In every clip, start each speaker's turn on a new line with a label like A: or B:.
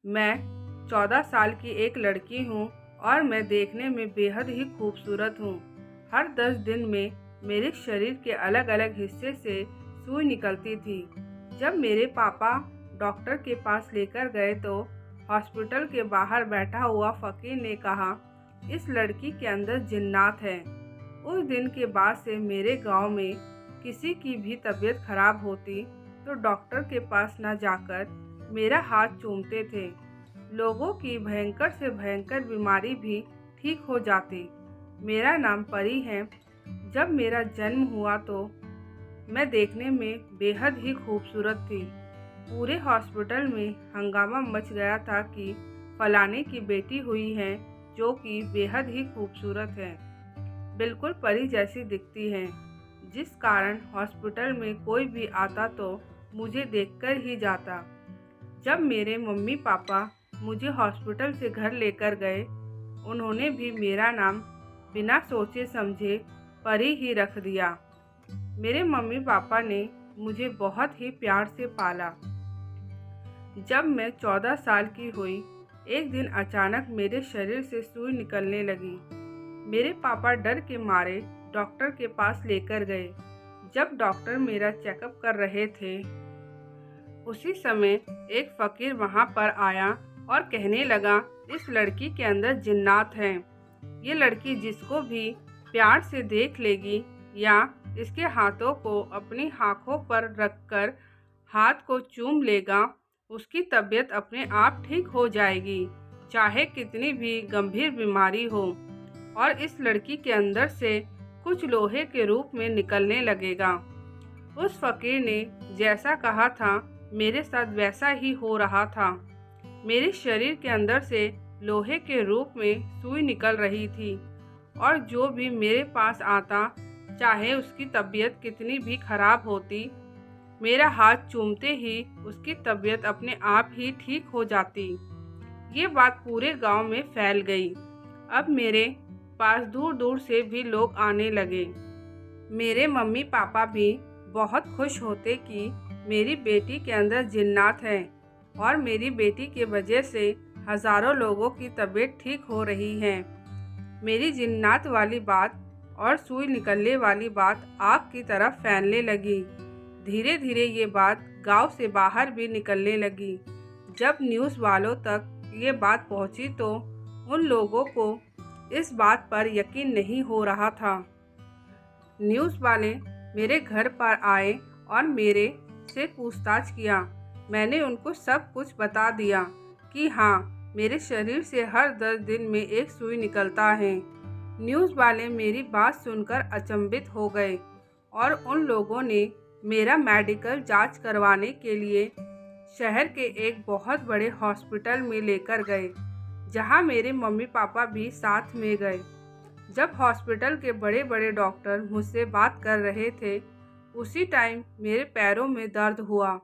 A: मैं 14 साल की एक लड़की हूँ और मैं देखने में बेहद ही खूबसूरत हूँ। हर 10 दिन में मेरे शरीर के अलग अलग हिस्से से सुई निकलती थी। जब मेरे पापा डॉक्टर के पास लेकर गए तो हॉस्पिटल के बाहर बैठा हुआ फकीर ने कहा, इस लड़की के अंदर जिन्नात है। उस दिन के बाद से मेरे गांव में किसी की भी तबीयत खराब होती तो डॉक्टर के पास न जाकर मेरा हाथ चूमते थे। लोगों की भयंकर से भयंकर बीमारी भी ठीक हो जाती। मेरा नाम परी है। जब मेरा जन्म हुआ तो मैं देखने में बेहद ही खूबसूरत थी। पूरे हॉस्पिटल में हंगामा मच गया था कि फलाने की बेटी हुई है जो कि बेहद ही खूबसूरत है, बिल्कुल परी जैसी दिखती है, जिस कारण हॉस्पिटल में कोई भी आता तो मुझे देखकर ही जाता। जब मेरे मम्मी पापा मुझे हॉस्पिटल से घर लेकर गए, उन्होंने भी मेरा नाम बिना सोचे समझे परी ही रख दिया। मेरे मम्मी पापा ने मुझे बहुत ही प्यार से पाला। जब मैं 14 साल की हुई, एक दिन अचानक मेरे शरीर से सुई निकलने लगी। मेरे पापा डर के मारे डॉक्टर के पास लेकर गए। जब डॉक्टर मेरा चेकअप कर रहे थे, उसी समय एक फकीर वहां पर आया और कहने लगा, इस लड़की के अंदर जिन्नात हैं। ये लड़की जिसको भी प्यार से देख लेगी या इसके हाथों को अपनी आँखों पर रखकर हाथ को चूम लेगा, उसकी तबीयत अपने आप ठीक हो जाएगी, चाहे कितनी भी गंभीर बीमारी हो। और इस लड़की के अंदर से कुछ लोहे के रूप में निकलने लगेगा। उस फकीर ने जैसा कहा था, मेरे साथ वैसा ही हो रहा था। मेरे शरीर के अंदर से लोहे के रूप में सुई निकल रही थी और जो भी मेरे पास आता, चाहे उसकी तबीयत कितनी भी खराब होती, मेरा हाथ चूमते ही उसकी तबीयत अपने आप ही ठीक हो जाती। ये बात पूरे गांव में फैल गई। अब मेरे पास दूर दूर से भी लोग आने लगे। मेरे मम्मी पापा भी बहुत खुश होते कि मेरी बेटी के अंदर जिन्नात है और मेरी बेटी की वजह से हज़ारों लोगों की तबीयत ठीक हो रही है। मेरी जिन्नात वाली बात और सुई निकलने वाली बात आग की तरह फैलने लगी। धीरे धीरे ये बात गांव से बाहर भी निकलने लगी। जब न्यूज़ वालों तक ये बात पहुंची तो उन लोगों को इस बात पर यकीन नहीं हो रहा था। न्यूज़ वाले मेरे घर पर आए और मेरे से पूछताछ किया। मैंने उनको सब कुछ बता दिया कि हाँ, मेरे शरीर से हर 10 दिन में एक सुई निकलता है। न्यूज़ वाले मेरी बात सुनकर अचंभित हो गए और उन लोगों ने मेरा मेडिकल जांच करवाने के लिए शहर के एक बहुत बड़े हॉस्पिटल में लेकर गए, जहां मेरे मम्मी पापा भी साथ में गए। जब हॉस्पिटल के बड़े बड़े डॉक्टर मुझसे बात कर रहे थे, उसी टाइम मेरे पैरों में दर्द हुआ।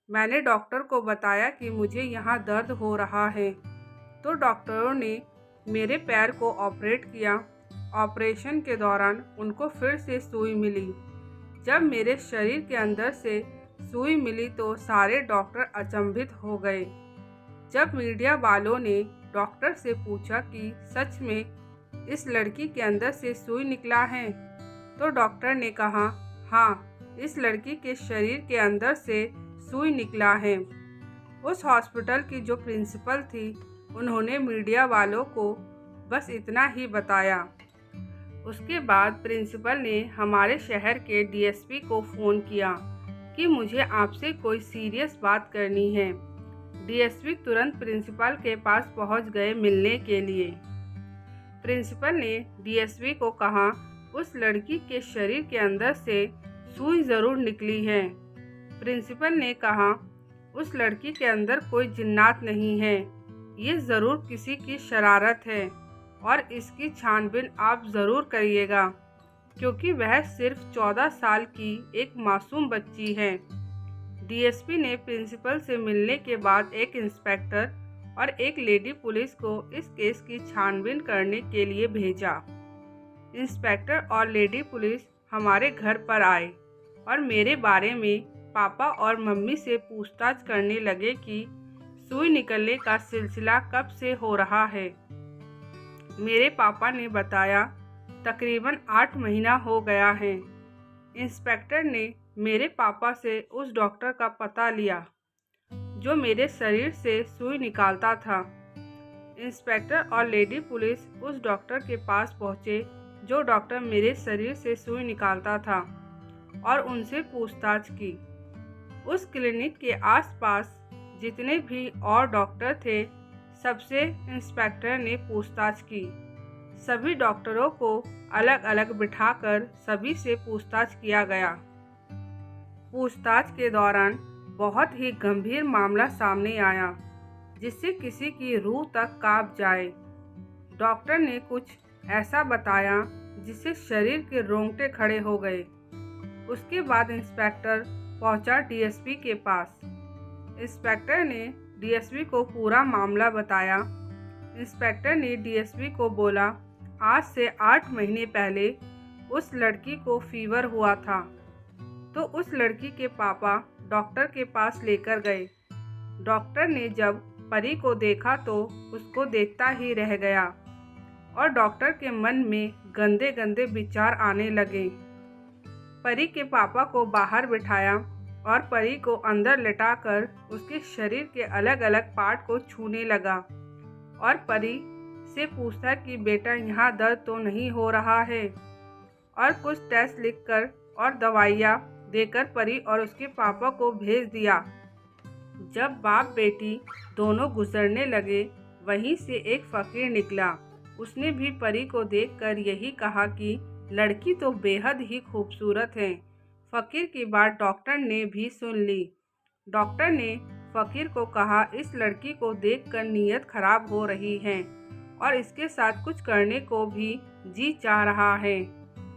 A: मैंने डॉक्टर को बताया कि मुझे यहाँ दर्द हो रहा है, तो डॉक्टरों ने मेरे पैर को ऑपरेट किया। ऑपरेशन के दौरान उनको फिर से सुई मिली। जब मेरे शरीर के अंदर से सुई मिली तो सारे डॉक्टर अचंभित हो गए। जब मीडिया वालों ने डॉक्टर से पूछा कि सच में इस लड़की के अंदर से सुई निकला है, तो डॉक्टर ने कहा, हाँ, इस लड़की के शरीर के अंदर से सुई निकला है। उस हॉस्पिटल की जो प्रिंसिपल थी, उन्होंने मीडिया वालों को बस इतना ही बताया। उसके बाद प्रिंसिपल ने हमारे शहर के डीएसपी को फ़ोन किया कि मुझे आपसे कोई सीरियस बात करनी है। डीएसपी तुरंत प्रिंसिपल के पास पहुंच गए मिलने के लिए। प्रिंसिपल ने डीएसपी को कहा, उस लड़की के शरीर के अंदर से सुई ज़रूर निकली है। प्रिंसिपल ने कहा, उस लड़की के अंदर कोई जिन्नात नहीं है, ये ज़रूर किसी की शरारत है और इसकी छानबीन आप ज़रूर करिएगा, क्योंकि वह सिर्फ 14 साल की एक मासूम बच्ची है। डीएसपी ने प्रिंसिपल से मिलने के बाद एक इंस्पेक्टर और एक लेडी पुलिस को इस केस की छानबीन करने के लिए भेजा। इंस्पेक्टर और लेडी पुलिस हमारे घर पर आए और मेरे बारे में पापा और मम्मी से पूछताछ करने लगे कि सुई निकलने का सिलसिला कब से हो रहा है? मेरे पापा ने बताया तकरीबन 8 महीना हो गया है। इंस्पेक्टर ने मेरे पापा से उस डॉक्टर का पता लिया जो मेरे शरीर से सुई निकालता था। इंस्पेक्टर और लेडी पुलिस उस डॉक्टर के पास पहुंचे जो डॉक्टर मेरे शरीर से सुई निकालता था और उनसे पूछताछ की। उस क्लिनिक के आसपास जितने भी और डॉक्टर थे सबसे इंस्पेक्टर ने पूछताछ की। सभी डॉक्टरों को अलग अलग बिठाकर सभी से पूछताछ किया गया। पूछताछ के दौरान बहुत ही गंभीर मामला सामने आया जिससे किसी की रूह तक कांप जाए। डॉक्टर ने कुछ ऐसा बताया जिससे शरीर के रोंगटे खड़े हो गए। उसके बाद इंस्पेक्टर पहुंचा डीएसपी के पास। इंस्पेक्टर ने डीएसपी को पूरा मामला बताया। इंस्पेक्टर ने डीएसपी को बोला, आज से 8 महीने पहले उस लड़की को फीवर हुआ था तो उस लड़की के पापा डॉक्टर के पास लेकर गए। डॉक्टर ने जब परी को देखा तो उसको देखता ही रह गया और डॉक्टर के मन में गंदे गंदे विचार आने लगे। परी के पापा को बाहर बिठाया और परी को अंदर लेटाकर उसके शरीर के अलग अलग पार्ट को छूने लगा और परी से पूछा कि बेटा यहाँ दर्द तो नहीं हो रहा है, और कुछ टेस्ट लिखकर और दवाइयाँ देकर परी और उसके पापा को भेज दिया। जब बाप बेटी दोनों गुजरने लगे वहीं से एक फकीर निकला। उसने भी परी को देखकर यही कहा कि लड़की तो बेहद ही खूबसूरत है। फकीर की बात डॉक्टर ने भी सुन ली। डॉक्टर ने फकीर को कहा, इस लड़की को देखकर नीयत खराब हो रही है और इसके साथ कुछ करने को भी जी चाह रहा है।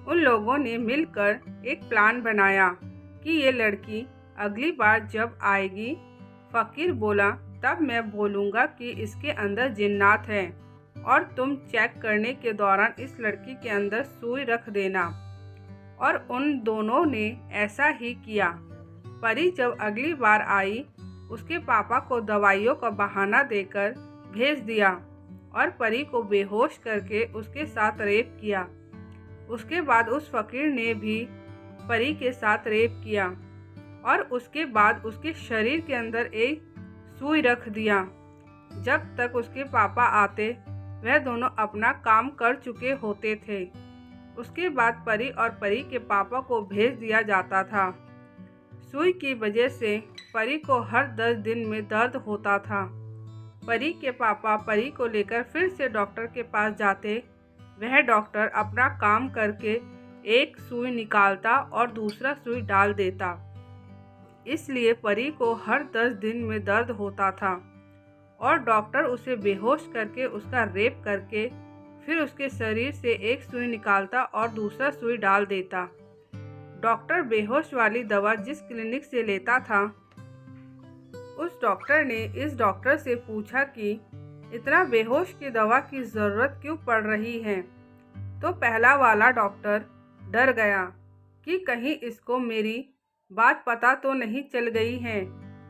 A: उन लोगों ने मिलकर एक प्लान बनाया कि ये लड़की अगली बार जब आएगी, फकीर बोला, तब मैं बोलूँगा कि इसके अंदर जिन्नात है और तुम चेक करने के दौरान इस लड़की के अंदर सुई रख देना। और उन दोनों ने ऐसा ही किया। परी जब अगली बार आई उसके पापा को दवाइयों का बहाना देकर भेज दिया और परी को बेहोश करके उसके साथ रेप किया। उसके बाद उस फकीर ने भी परी के साथ रेप किया और उसके बाद उसके शरीर के अंदर एक सुई रख दिया। जब तक उसके पापा आते वह दोनों अपना काम कर चुके होते थे। उसके बाद परी और परी के पापा को भेज दिया जाता था। सुई की वजह से परी को हर 10 दिन में दर्द होता था। परी के पापा परी को लेकर फिर से डॉक्टर के पास जाते। वह डॉक्टर अपना काम करके एक सुई निकालता और दूसरा सुई डाल देता। इसलिए परी को हर 10 दिन में दर्द होता था और डॉक्टर उसे बेहोश करके उसका रेप करके फिर उसके शरीर से एक सुई निकालता और दूसरा सुई डाल देता। डॉक्टर बेहोश वाली दवा जिस क्लिनिक से लेता था, उस डॉक्टर ने इस डॉक्टर से पूछा कि इतना बेहोश की दवा की ज़रूरत क्यों पड़ रही है। तो पहला वाला डॉक्टर डर गया कि कहीं इसको मेरी बात पता तो नहीं चल गई है।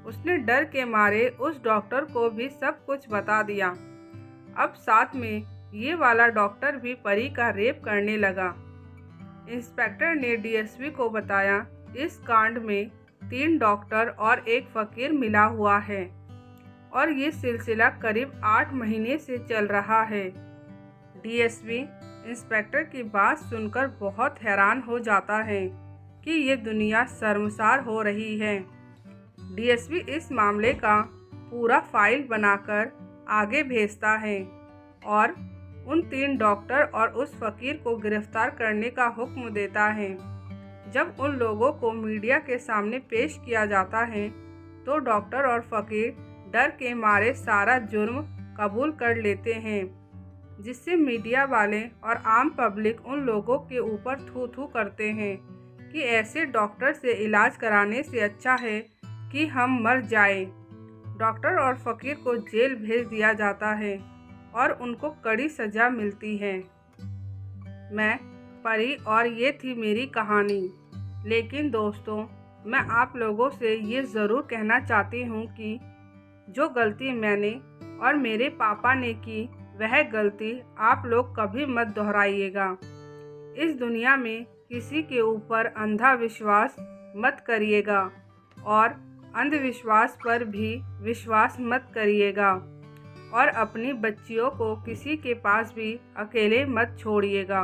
A: उसने डर के मारे उस डॉक्टर को भी सब कुछ बता दिया। अब साथ में ये वाला डॉक्टर भी परी का रेप करने लगा। इंस्पेक्टर ने डीएसपी को बताया, इस कांड में 3 डॉक्टर और एक फकीर मिला हुआ है और ये सिलसिला करीब 8 महीने से चल रहा है। डीएसपी इंस्पेक्टर की बात सुनकर बहुत हैरान हो जाता है कि ये दुनिया शर्मसार हो रही है। डीएसपी इस मामले का पूरा फाइल बनाकर आगे भेजता है और उन 3 डॉक्टर और उस फकीर को गिरफ्तार करने का हुक्म देता है। जब उन लोगों को मीडिया के सामने पेश किया जाता है तो डॉक्टर और फकीर डर के मारे सारा जुर्म कबूल कर लेते हैं, जिससे मीडिया वाले और आम पब्लिक उन लोगों के ऊपर थू थू करते हैं कि ऐसे डॉक्टर से इलाज कराने से अच्छा है कि हम मर जाएं। डॉक्टर और फकीर को जेल भेज दिया जाता है और उनको कड़ी सज़ा मिलती है। मैं परी और ये थी मेरी कहानी। लेकिन दोस्तों, मैं आप लोगों से ये ज़रूर कहना चाहती हूँ कि जो गलती मैंने और मेरे पापा ने की वह गलती आप लोग कभी मत दोहराइएगा। इस दुनिया में किसी के ऊपर अंधा विश्वास मत करिएगा और अंधविश्वास पर भी विश्वास मत करिएगा और अपनी बच्चियों को किसी के पास भी अकेले मत छोड़िएगा।